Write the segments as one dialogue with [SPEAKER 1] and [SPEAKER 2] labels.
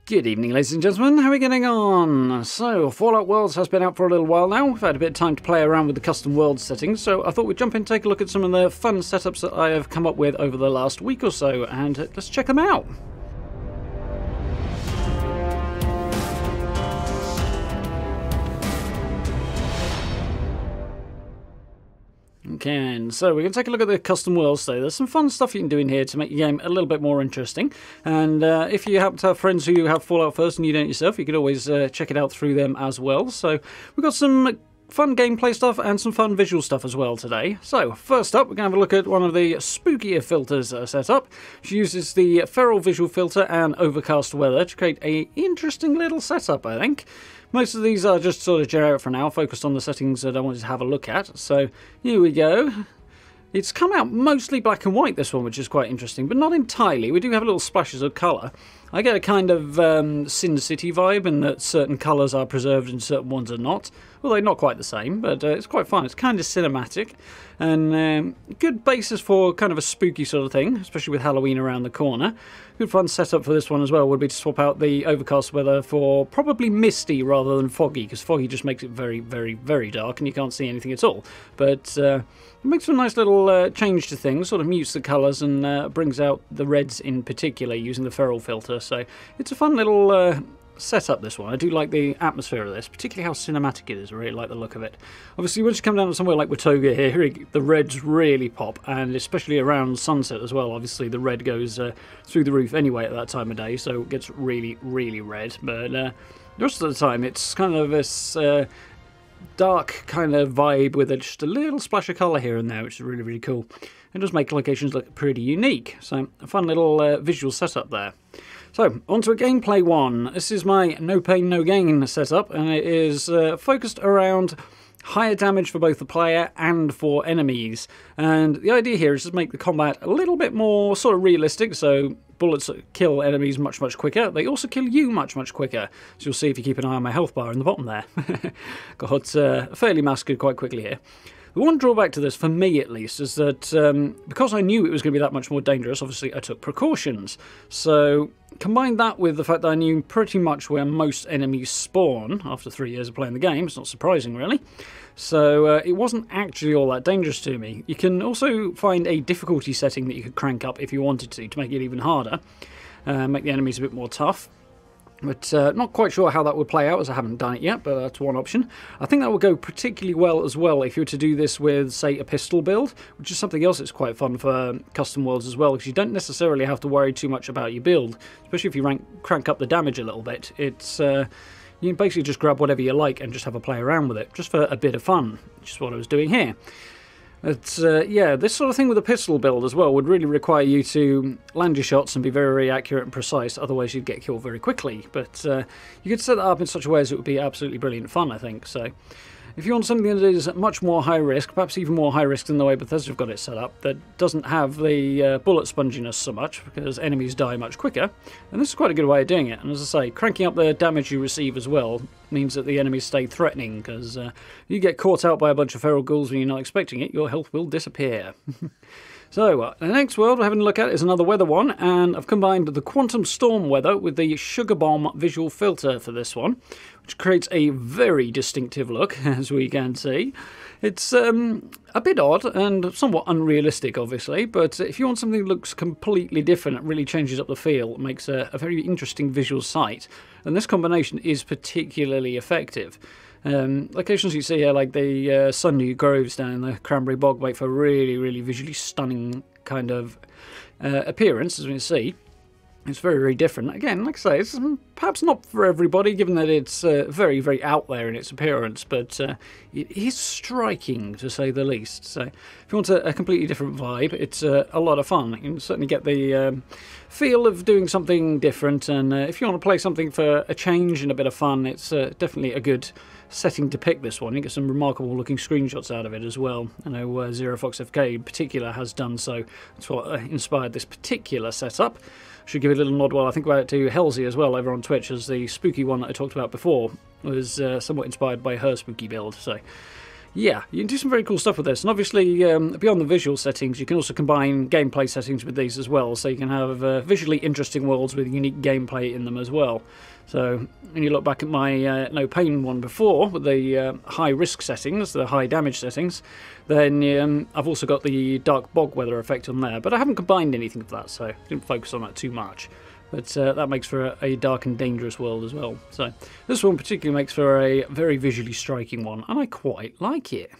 [SPEAKER 1] Good evening, ladies and gentlemen. How are we getting on? So, Fallout Worlds has been out for a little while now. We've had a bit of time to play around with the custom world settings, so I thought we'd jump in and take a look at some of the fun setups that I have come up with over the last week or so, and let's check them out. Okay, and so we're going to take a look at the custom worlds today. There's some fun stuff you can do in here to make your game a little bit more interesting. And if you happen to have friends who have Fallout first and you don't yourself, you can always check it out through them as well. So we've got some fun gameplay stuff and some fun visual stuff as well today. So first up, we're going to have a look at one of the spookier filters that are set up. She uses the feral visual filter and overcast weather to create an interesting little setup, I think. Most of these are just sort of generic for now, focused on the settings that I wanted to have a look at. So here we go. It's come out mostly black and white, this one, which is quite interesting, but not entirely. We do have little splashes of colour. I get a kind of Sin City vibe in that certain colours are preserved and certain ones are not. Although not quite the same, but it's quite fun. It's kind of cinematic and good basis for kind of a spooky sort of thing, especially with Halloween around the corner. Good fun setup for this one as well would be to swap out the overcast weather for probably misty rather than foggy, because foggy just makes it very, very, very dark and you can't see anything at all. But it makes a nice little change to things, sort of mutes the colours and brings out the reds in particular using the feral filter. So it's a fun little setup, this one. I do like the atmosphere of this, particularly how cinematic it is. I really like the look of it. Obviously, once you come down to somewhere like Watoga here, the reds really pop, and especially around sunset as well. Obviously, the red goes through the roof anyway at that time of day, so it gets really, really red. But the rest of the time, it's kind of this dark kind of vibe with just a little splash of colour here and there, which is really, really cool. It does make locations look pretty unique. So, a fun little visual setup there. So, on to a gameplay one. This is my no pain, no gain setup, and it is focused around higher damage for both the player and for enemies. And the idea here is to make the combat a little bit more sort of realistic, so bullets kill enemies much, much quicker. They also kill you much, much quicker. So you'll see if you keep an eye on my health bar in the bottom there. Got fairly massacred quite quickly here. The one drawback to this, for me at least, is that because I knew it was going to be that much more dangerous, obviously I took precautions. So combine that with the fact that I knew pretty much where most enemies spawn after 3 years of playing the game. It's not surprising, really. So it wasn't actually all that dangerous to me. You can also find a difficulty setting that you could crank up if you wanted to make it even harder, make the enemies a bit more tough. But not quite sure how that would play out, as I haven't done it yet, but that's one option. I think that would go particularly well as well if you were to do this with, say, a pistol build, which is something else that's quite fun for custom worlds as well, because you don't necessarily have to worry too much about your build, especially if you crank up the damage a little bit. It's you can basically just grab whatever you like and just have a play around with it, just for a bit of fun, which is what I was doing here. But yeah, this sort of thing with a pistol build as well would really require you to land your shots and be very, very accurate and precise, otherwise you'd get killed very quickly. But you could set that up in such a way as it would be absolutely brilliant fun, I think. So if you want something that is much more high risk, perhaps even more high risk than the way Bethesda have got it set up, that doesn't have the bullet sponginess so much, because enemies die much quicker, and this is quite a good way of doing it. And as I say, cranking up the damage you receive as well means that the enemies stay threatening, because you get caught out by a bunch of feral ghouls when you're not expecting it, your health will disappear. So, the next world we're having a look at is another weather one, and I've combined the Quantum Storm weather with the Sugar Bomb visual filter for this one, which creates a very distinctive look, as we can see. It's a bit odd and somewhat unrealistic, obviously, but if you want something that looks completely different, it really changes up the feel, it makes a very interesting visual sight, and this combination is particularly effective. Locations you see here, like the Sundew Groves down in the Cranberry Bog, make for a really, really visually stunning kind of appearance, as we can see. It's very, very different. Again, like I say, it's perhaps not for everybody, given that it's very, very out there in its appearance, but it is striking, to say the least. So if you want a completely different vibe, it's a lot of fun. You can certainly get the feel of doing something different, and if you want to play something for a change and a bit of fun, it's definitely a good setting to pick this one. You get some remarkable looking screenshots out of it as well. I know Zero Fox FK in particular has done so. That's what inspired this particular setup. Should give it a little nod while I think about it to Halsey as well over on Twitch, as the spooky one that I talked about before was somewhat inspired by her spooky build. So yeah, you can do some very cool stuff with this. And obviously, beyond the visual settings, you can also combine gameplay settings with these as well. So you can have visually interesting worlds with unique gameplay in them as well. So when you look back at my no pain one before, with the high risk settings, the high damage settings, then I've also got the dark bog weather effect on there. But I haven't combined anything of that, so I didn't focus on that too much. But that makes for a dark and dangerous world as well. So this one particularly makes for a very visually striking one, and I quite like it.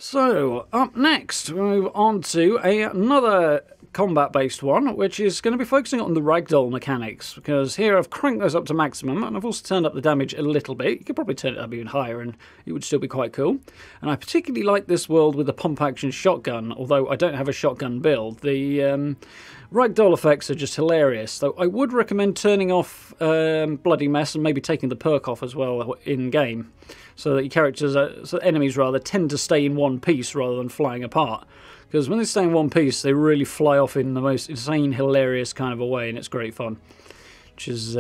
[SPEAKER 1] So, up next, we move on to another combat-based one, which is going to be focusing on the ragdoll mechanics, because here I've cranked those up to maximum, and I've also turned up the damage a little bit. You could probably turn it up even higher, and it would still be quite cool. And I particularly like this world with the pump-action shotgun, although I don't have a shotgun build. The ragdoll effects are just hilarious, so I would recommend turning off Bloody Mess and maybe taking the perk off as well in-game, so that your characters, so enemies rather, tend to stay in one piece rather than flying apart. Because when they stay in one piece, they really fly off in the most insane, hilarious kind of a way, and it's great fun. Which is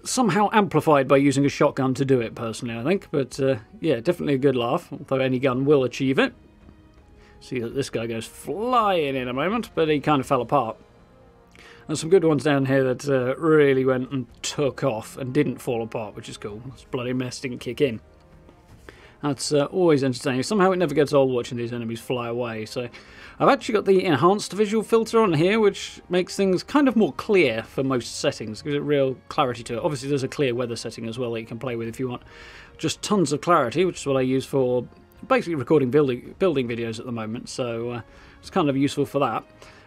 [SPEAKER 1] somehow amplified by using a shotgun to do it, personally, I think. But yeah, definitely a good laugh, although any gun will achieve it. See that this guy goes flying in a moment, but he kind of fell apart. There's some good ones down here that really went and took off and didn't fall apart, which is cool. This bloody mess didn't kick in. That's always entertaining. Somehow it never gets old watching these enemies fly away. So I've actually got the enhanced visual filter on here, which makes things kind of more clear for most settings. Gives it real clarity to it. Obviously there's a clear weather setting as well that you can play with if you want just tons of clarity, which is what I use for basically recording building videos at the moment. So it's kind of useful for that.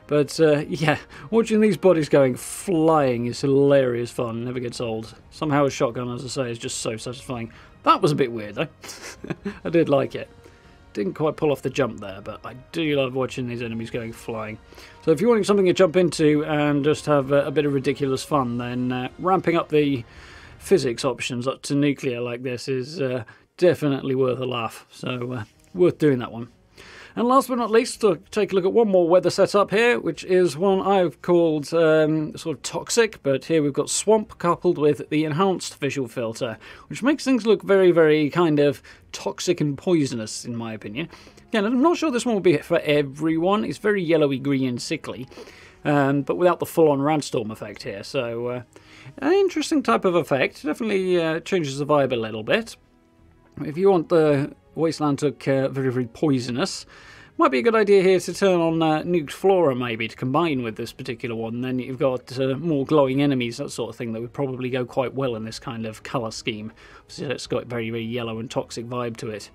[SPEAKER 1] But yeah, watching these bodies going flying is hilarious fun. Never gets old. Somehow a shotgun, as I say, is just so satisfying. That was a bit weird though. I did like it. Didn't quite pull off the jump there, but I do love watching these enemies going flying. So if you're wanting something to jump into and just have a bit of ridiculous fun, then ramping up the physics options up to nuclear like this is definitely worth a laugh. So worth doing that one. And last but not least, to take a look at one more weather setup here, which is one I've called sort of toxic, but here we've got swamp coupled with the enhanced visual filter, which makes things look very, very kind of toxic and poisonous, in my opinion. Again, I'm not sure this one will be for everyone. It's very yellowy, green and sickly, but without the full-on Radstorm effect here. So an interesting type of effect. Definitely changes the vibe a little bit. If you want the Wasteland to look very, very poisonous, might be a good idea here to turn on Nuked Flora maybe to combine with this particular one. Then you've got more glowing enemies, that sort of thing, that would probably go quite well in this kind of colour scheme. So it's got a very, very yellow and toxic vibe to it.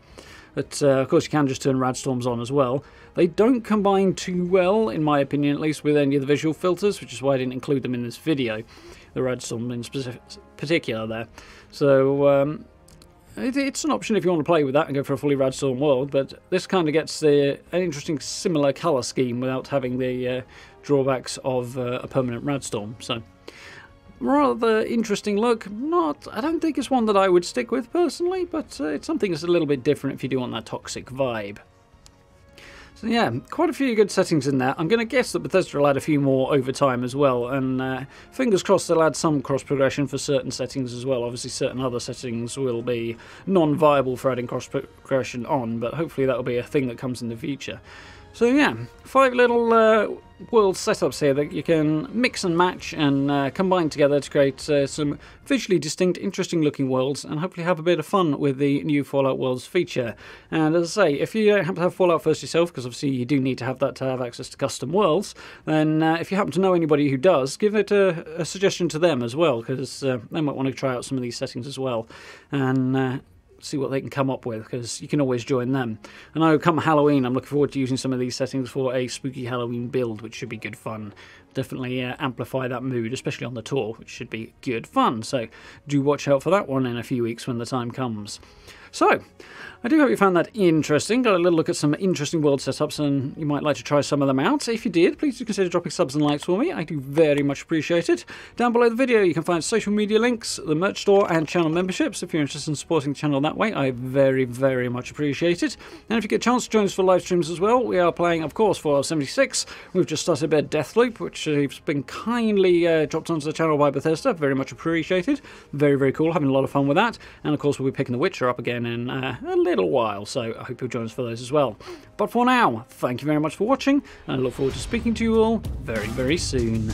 [SPEAKER 1] But of course you can just turn Radstorms on as well. They don't combine too well, in my opinion at least, with any of the visual filters, which is why I didn't include them in this video. The Radstorm in particular there. So it's an option if you want to play with that and go for a fully Radstorm world, but this kind of gets an interesting similar colour scheme without having the drawbacks of a permanent Radstorm. So, rather interesting look. I don't think it's one that I would stick with personally, but it's something that's a little bit different if you do want that toxic vibe. So yeah, quite a few good settings in there. I'm going to guess that Bethesda will add a few more over time as well, and fingers crossed they'll add some cross-progression for certain settings as well. Obviously certain other settings will be non-viable for adding cross-progression on, but hopefully that'll be a thing that comes in the future. So yeah, 5 little world setups here that you can mix and match and combine together to create some visually distinct, interesting looking worlds, and hopefully have a bit of fun with the new Fallout Worlds feature. And as I say, if you don't happen to have Fallout First yourself, because obviously you do need to have that to have access to custom worlds, then if you happen to know anybody who does, give it a suggestion to them as well, because they might want to try out some of these settings as well. And see what they can come up with, because you can always join them. I know come Halloween I'm looking forward to using some of these settings for a spooky Halloween build, which should be good fun. Definitely amplify that mood, especially on the tour, which should be good fun. So do watch out for that one in a few weeks when the time comes. So, I do hope you found that interesting. Got a little look at some interesting world setups, and you might like to try some of them out. If you did, please do consider dropping subs and likes for me. I do very much appreciate it. Down below the video you can find social media links, the merch store and channel memberships. If you're interested in supporting the channel that way, I very, very much appreciate it. And if you get a chance to join us for live streams as well, we are playing, of course, Fallout 76. We've just started a bit of Deathloop, which has been kindly dropped onto the channel by Bethesda. Very much appreciated. Very, very cool. Having a lot of fun with that. And of course, we'll be picking The Witcher up again in a little while, so I hope you'll join us for those as well. But for now, thank you very much for watching, and I look forward to speaking to you all very, very soon.